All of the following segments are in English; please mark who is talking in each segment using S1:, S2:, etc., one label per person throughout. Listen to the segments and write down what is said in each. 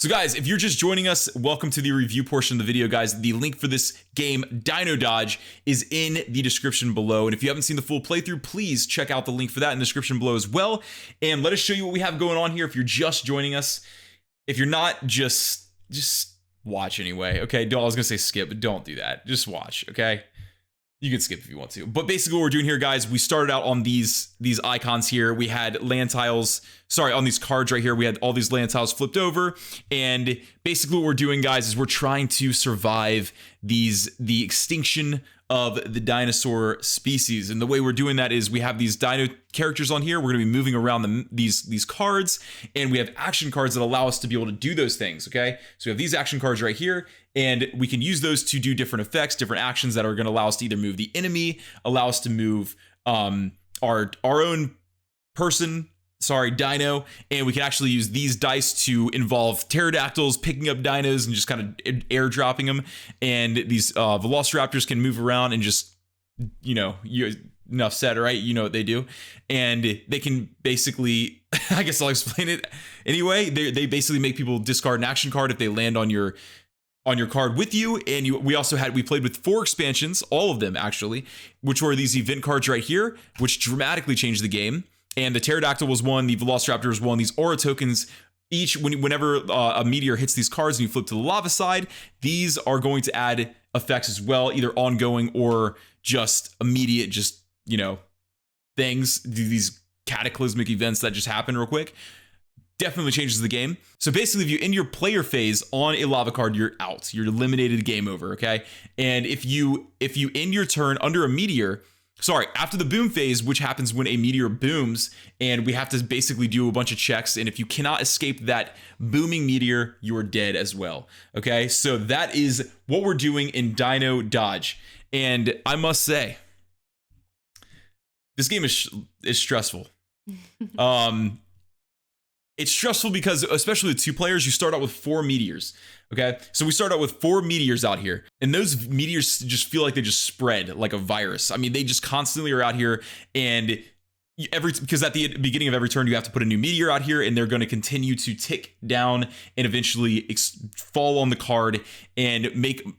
S1: So guys, if you're just joining us, welcome to the review portion of the video, guys. The link for this game, Dino Dodge, is in the description below. And if you haven't seen the full playthrough, please check out the link for that in the description below as well. And let us show you what we have going on here if you're just joining us. If you're not, just watch anyway, okay? I was gonna say skip, but don't do that. Just watch, okay? You can skip if you want to. But basically what we're doing here, guys, we started out on these icons here. We had land tiles, on these cards right here, we had all these land tiles flipped over. And basically what we're doing, guys, is we're trying to survive the extinction of the dinosaur species. And the way we're doing that is we have these dino characters on here. We're going to be moving around these cards, and we have action cards that allow us to be able to do those things, okay? So we have these action cards right here, and we can use those to do different effects, different actions that are going to allow us to either move the enemy, allow us to move our own person, dino, and we can actually use these dice to involve pterodactyls picking up dinos and just kind of airdropping them, and these velociraptors can move around and just, enough said, right? You know what they do, and they can basically, I guess I'll explain it anyway. They basically make people discard an action card if they land on your card with you. And we played with 4 expansions, all of them actually, which were these event cards right here, which dramatically changed the game. And the pterodactyl was one, the velociraptor was one. These aura tokens, whenever a meteor hits these cards and you flip to the lava side, these are going to add effects as well, either ongoing or just immediate, things, these cataclysmic events that just happen real quick. Definitely changes the game. So basically, if you end your player phase on a lava card, you're out. You're eliminated, game over, okay? And if you end your turn under a meteor, after the boom phase, which happens when a meteor booms, and we have to basically do a bunch of checks, and if you cannot escape that booming meteor, you are dead as well, okay? So that is what we're doing in Dino Dodge. And I must say, this game is stressful. It's stressful because, especially with 2 players, you start out with 4 meteors. Okay, so we start out with 4 meteors out here, and those meteors just feel like they just spread like a virus. I mean, they just constantly are out here, and because at the beginning of every turn, you have to put a new meteor out here, and they're going to continue to tick down and eventually fall on the card, and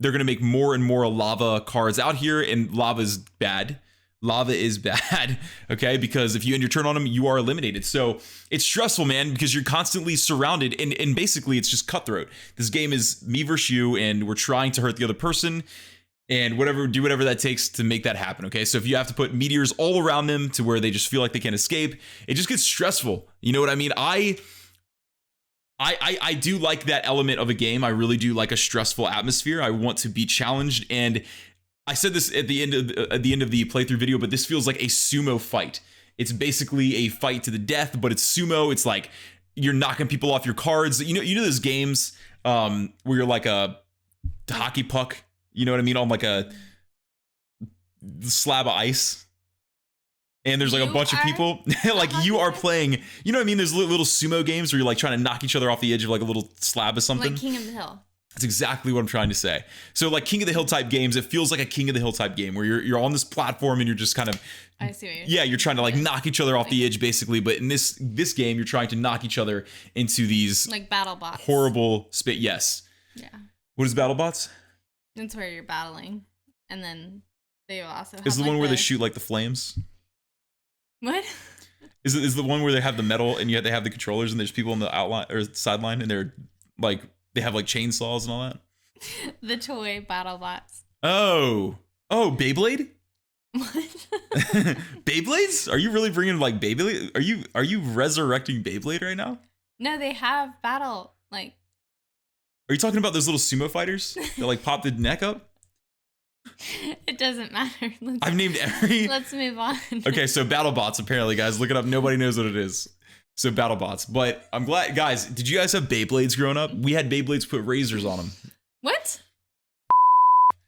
S1: they're going to make more and more lava cards out here, and lava is bad. Lava is bad, okay? Because if you end your turn on them, you are eliminated. So it's stressful, man, because you're constantly surrounded, and basically it's just cutthroat. This game is me versus you, and we're trying to hurt the other person, and do whatever that takes to make that happen, okay? So if you have to put meteors all around them to where they just feel like they can't escape, it just gets stressful. You know what I mean? I do like that element of a game. I really do like a stressful atmosphere. I want to be challenged, and I said this at the end of the playthrough video, but this feels like a sumo fight. It's basically a fight to the death, but it's sumo. It's like you're knocking people off your cards. You know those games where you're like a hockey puck. You know what I mean? On like a slab of ice, and there's like a bunch of people. Like you are playing. You know what I mean? There's little sumo games where you're like trying to knock each other off the edge of like a little slab of something.
S2: Like King of the Hill.
S1: That's exactly what I'm trying to say. So like King of the Hill type games, it feels like a King of the Hill type game where you're on this platform and you're just kind of,
S2: I see what you're
S1: saying. You're trying to like knock each other off the edge basically. But in this game, you're trying to knock each other into these
S2: like battle bots.
S1: Horrible spit. Yes.
S2: Yeah.
S1: What is battle bots?
S2: It's where you're battling, and then they also have
S1: is the
S2: like
S1: one where they shoot like the flames.
S2: What?
S1: Is the one where they have the metal and yet they have the controllers and there's people on the outline or sideline and they're like. They have like chainsaws and all that.
S2: The toy battle bots.
S1: Oh, Beyblade.
S2: What?
S1: Beyblades? Are you really bringing like Beyblade? Are you resurrecting Beyblade right now?
S2: No, they have battle like.
S1: Are you talking about those little sumo fighters that like pop the neck up?
S2: It doesn't matter.
S1: I've named every.
S2: Let's move on.
S1: Okay, so battle bots. Apparently, guys, look it up. Nobody knows what it is. So BattleBots, but I'm glad, guys, did you guys have Beyblades growing up? We had Beyblades put razors on them.
S2: What?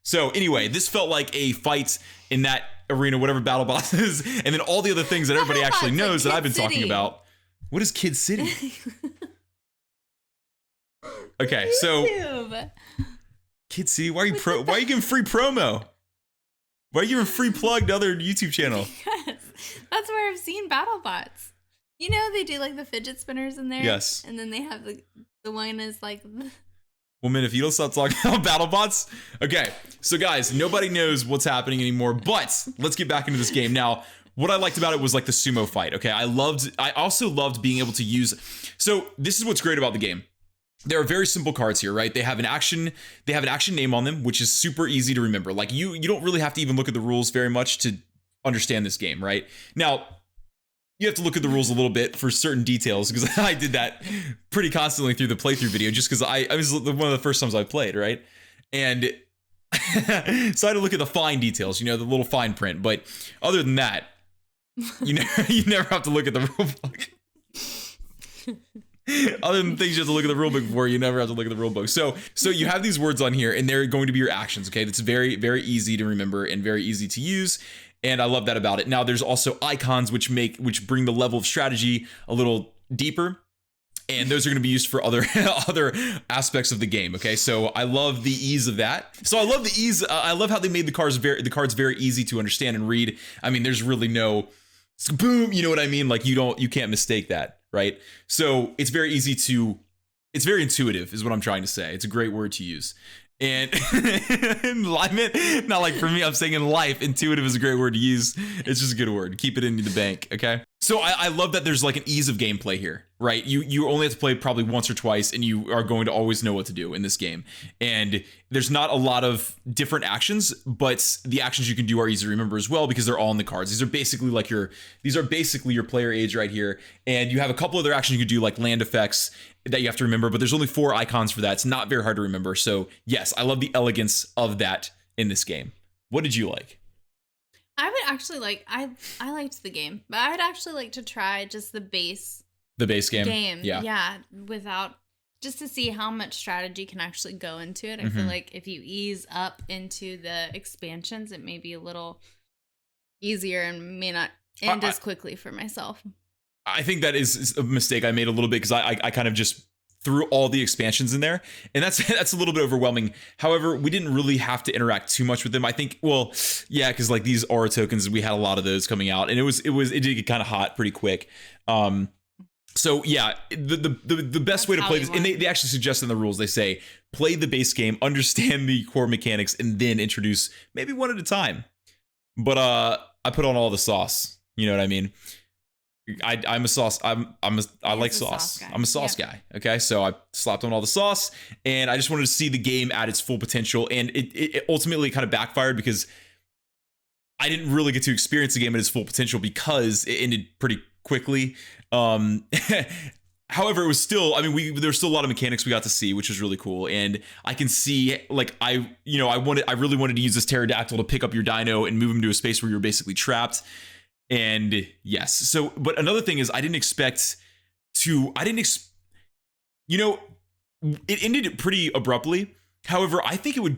S1: So anyway, this felt like a fight in that arena, whatever BattleBots is, and then all the other things that everybody actually knows that I've been talking about. What is Kid City? Okay, so Kid City, why are you giving free promo? Why are you giving free plug to other YouTube channel?
S2: Because that's where I've seen BattleBots. You know they do like the fidget spinners in there.
S1: Yes.
S2: And then they have the one is like.
S1: Well, man, if you don't stop talking about BattleBots. Okay, so guys, nobody knows what's happening anymore, but let's get back into this game. Now, what I liked about it was like the sumo fight, okay? I also loved being able to use, so this is what's great about the game. There are very simple cards here, right? They have an action name on them, which is super easy to remember. Like you don't really have to even look at the rules very much to understand this game, right? Now, you have to look at the rules a little bit for certain details because I did that pretty constantly through the playthrough video just because I was one of the first times I played, right? And so I had to look at the fine details, the little fine print. But other than that, you never have to look at the rule book. Other than things you have to look at the rule book for, you never have to look at the rule book. So you have these words on here and they're going to be your actions, okay? That's very, very easy to remember and very easy to use. And I love that about it. Now there's also icons which bring the level of strategy a little deeper. And those are going to be used for other aspects of the game. Okay, so I love the ease of that. So I love the ease. I love how they made the cards very easy to understand and read. I mean, there's really no boom. You know what I mean? Like you can't mistake that, right? So it's very easy to. It's very intuitive, is what I'm trying to say. It's a great word to use. And not like for me, I'm saying in life, intuitive is a great word to use. It's just a good word. Keep it in the bank, okay? So I love that there's like an ease of gameplay here, right? You only have to play probably once or twice and you are going to always know what to do in this game. And there's not a lot of different actions, but the actions you can do are easy to remember as well because they're all in the cards. These are basically your player aids right here. And you have a couple other actions you can do like land effects that you have to remember, but there's only 4 icons for that. It's not very hard to remember. So yes, I love the elegance of that in this game. What did you like?
S2: I would actually I liked the game, but I would actually like to try just the base game. Yeah, without just to see how much strategy can actually go into it. I feel like if you ease up into the expansions, it may be a little easier and may not end as quickly for myself.
S1: I think that is a mistake I made a little bit because I kind of just threw all the expansions in there, and that's a little bit overwhelming. However, we didn't really have to interact too much with them. I think, well, yeah, because like these aura tokens, we had a lot of those coming out, and it did get kind of hot pretty quick. So yeah, the best way to play this, and they actually suggest in the rules, they say play the base game, understand the core mechanics, and then introduce maybe one at a time. But I put on all the sauce. You know what I mean? I'm a sauce. I like sauce. I'm a sauce guy. Okay, so I slapped on all the sauce, and I just wanted to see the game at its full potential. And it ultimately kind of backfired because I didn't really get to experience the game at its full potential because it ended pretty quickly. However, it was still. I mean, there's still a lot of mechanics we got to see, which was really cool. And I can see, like, I really wanted to use this pterodactyl to pick up your dino and move him to a space where you're basically trapped. And yes, so, but another thing is it ended pretty abruptly. However, I think it would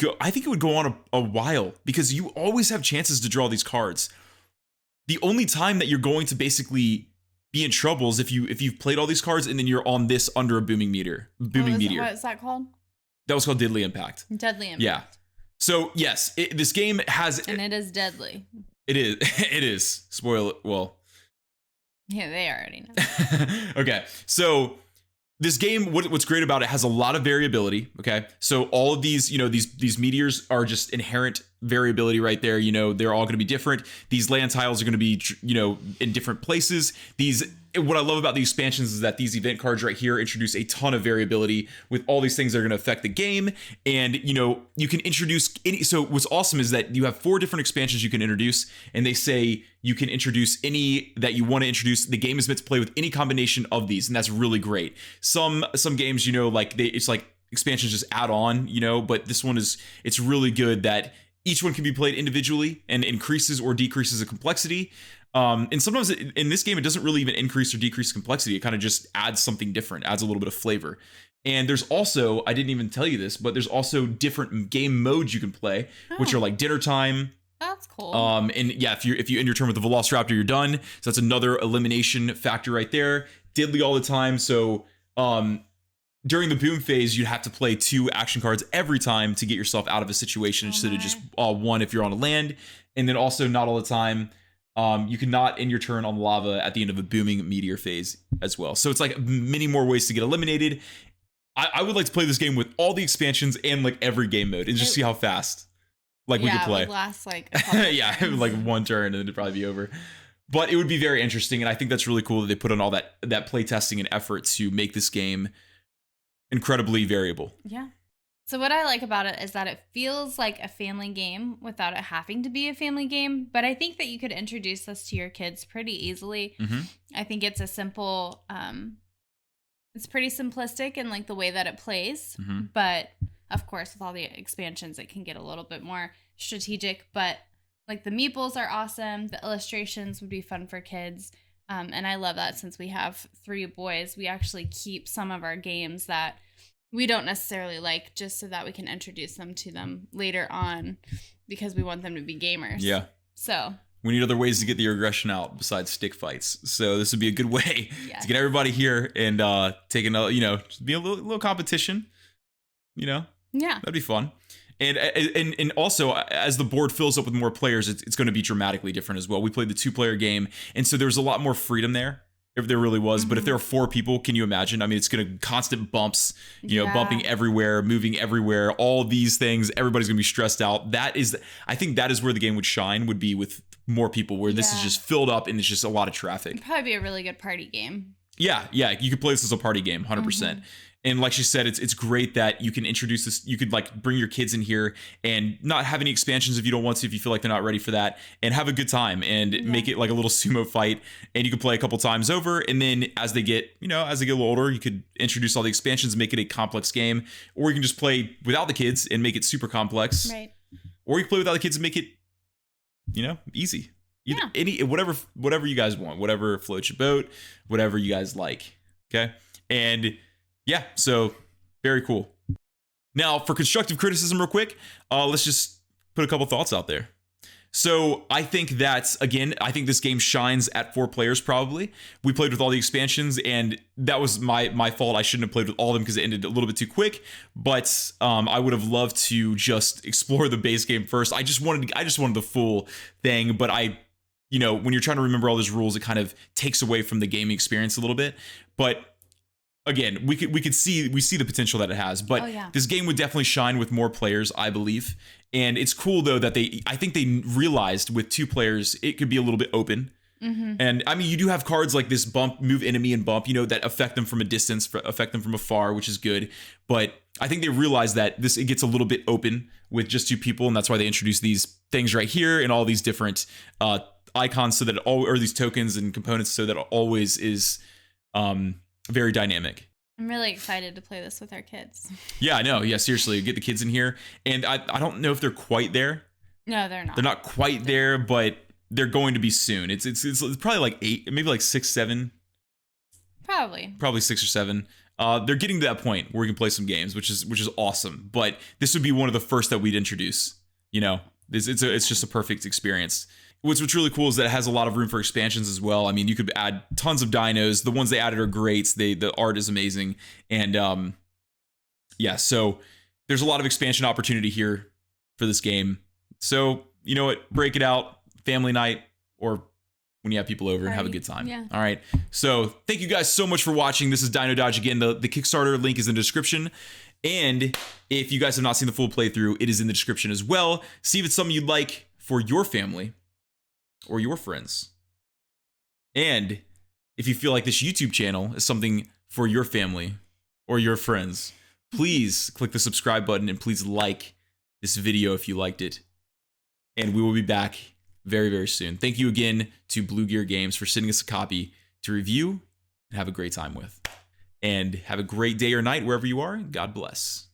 S1: go on a while because you always have chances to draw these cards. The only time that you're going to basically be in trouble is if you've played all these cards and then you're on this under a booming meteor. What
S2: is that called?
S1: That was called Deadly Impact. Yeah. So yes, this game has,
S2: and it is deadly.
S1: It is. Spoil it. Well.
S2: Yeah, they already know.
S1: Okay. So this game, what's great about it has a lot of variability. Okay. So all of these, these meteors are just inherent variability right there. They're all going to be different. These land tiles are going to be, in different places. What I love about the expansions is that these event cards right here introduce a ton of variability with all these things that are going to affect the game. And, you can introduce so what's awesome is that you have 4 different expansions you can introduce, and they say you can introduce any that you want to introduce. The game is meant to play with any combination of these, and that's really great. Some games, it's like expansions just add on, but this one it's really good that each one can be played individually and increases or decreases the complexity. And sometimes in this game, it doesn't really even increase or decrease complexity. It kind of just adds something different, adds a little bit of flavor. And there's also, I didn't even tell you this, but there's also different game modes you can play, which are like dinner time.
S2: That's cool.
S1: And yeah, if you end your turn with the Velociraptor, you're done. So that's another elimination factor right there. Diddly all the time. So during the boom phase, you'd have to play 2 action cards every time to get yourself out of a situation instead of just 1 if you're on a land. And then also not all the time. You cannot end your turn on lava at the end of a booming meteor phase as well. So it's like many more ways to get eliminated. I would like to play this game with all the expansions and like every game mode and just see how fast like we could play.
S2: It would last like
S1: yeah, like one turn and then it'd probably be over. But it would be very interesting, and I think that's really cool that they put on all that play testing and effort to make this game incredibly variable.
S2: Yeah. So what I like about it is that it feels like a family game without it having to be a family game. But I think that you could introduce this to your kids pretty easily. Mm-hmm. I think it's a simple, it's pretty simplistic in like the way that it plays. Mm-hmm. But of course, with all the expansions, it can get a little bit more strategic. But like the meeples are awesome. The illustrations would be fun for kids. And I love that since we have 3 boys, we actually keep some of our games that we don't necessarily like just so that we can introduce them to them later on because we want them to be gamers.
S1: Yeah.
S2: So
S1: we need other ways to get the aggression out besides stick fights. So this would be a good way to get everybody here and taking a, be a little competition, Yeah. That'd be fun. And also, as the board fills up with more players, it's going to be dramatically different as well. We played the 2-player game, and so there's a lot more freedom there. If there really was, but if there are 4 people, can you imagine? I mean, it's going to constant bumps, bumping everywhere, moving everywhere, all these things. Everybody's going to be stressed out. I think that is where the game would shine, would be with more people, where this is just filled up and it's just a lot of traffic.
S2: It'd probably be a really good party game.
S1: Yeah. You could play this as a party game, 100%. Mm-hmm. And like she said, it's great that you can introduce this. You could like bring your kids in here and not have any expansions if you don't want to, if you feel like they're not ready for that, and have a good time and make it like a little sumo fight. And you can play a couple times over. And then as they get a little older, you could introduce all the expansions, make it a complex game, or you can just play without the kids and make it super complex.
S2: Right.
S1: Or you can play without the kids and make it, easy. Whatever you guys want, whatever floats your boat, whatever you guys like. Okay. And yeah, so very cool. Now, for constructive criticism real quick, let's just put a couple thoughts out there. So I think this game shines at 4 players probably. We played with all the expansions, and that was my fault. I shouldn't have played with all of them because it ended a little bit too quick. But I would have loved to just explore the base game first. I just wanted the full thing, but when you're trying to remember all those rules, it kind of takes away from the gaming experience a little bit. But again, we see the potential that it has, but this game would definitely shine with more players, I believe. And it's cool though that I think they realized with 2 players it could be a little bit open. Mm-hmm. And I mean, you do have cards like this bump, move enemy and bump, that affect them from a distance, affect them from afar, which is good. But I think they realized that it gets a little bit open with just 2 people, and that's why they introduced these things right here and all these different icons, so that or these tokens and components, so that it always is very dynamic.
S2: I'm really excited to play this with our kids.
S1: Yeah, I know. Yeah, seriously, get the kids in here. And I don't know if they're quite there.
S2: No, they're not.
S1: They're not quite there, but they're going to be soon. It's probably like 8, maybe like 6, 7. Probably 6 or 7. They're getting to that point where we can play some games, which is awesome. But this would be one of the first that we'd introduce. It's just a perfect experience. What's really cool is that it has a lot of room for expansions as well. I mean, you could add tons of dinos. The ones they added are great. The art is amazing. And so there's a lot of expansion opportunity here for this game. So, you know what? Break it out, family night, or when you have people over and have a good time.
S2: Yeah.
S1: All right. So thank you guys so much for watching. This is Dino Dodge again. The Kickstarter link is in the description. And if you guys have not seen the full playthrough, it is in the description as well. See if it's something you'd like for your family or your friends. And if you feel like this YouTube channel is something for your family or your friends, please click the subscribe button and please like this video if you liked it. And we will be back very, very soon. Thank you again to Blue Gear Games for sending us a copy to review and have a great time with. And have a great day or night wherever you are. God bless.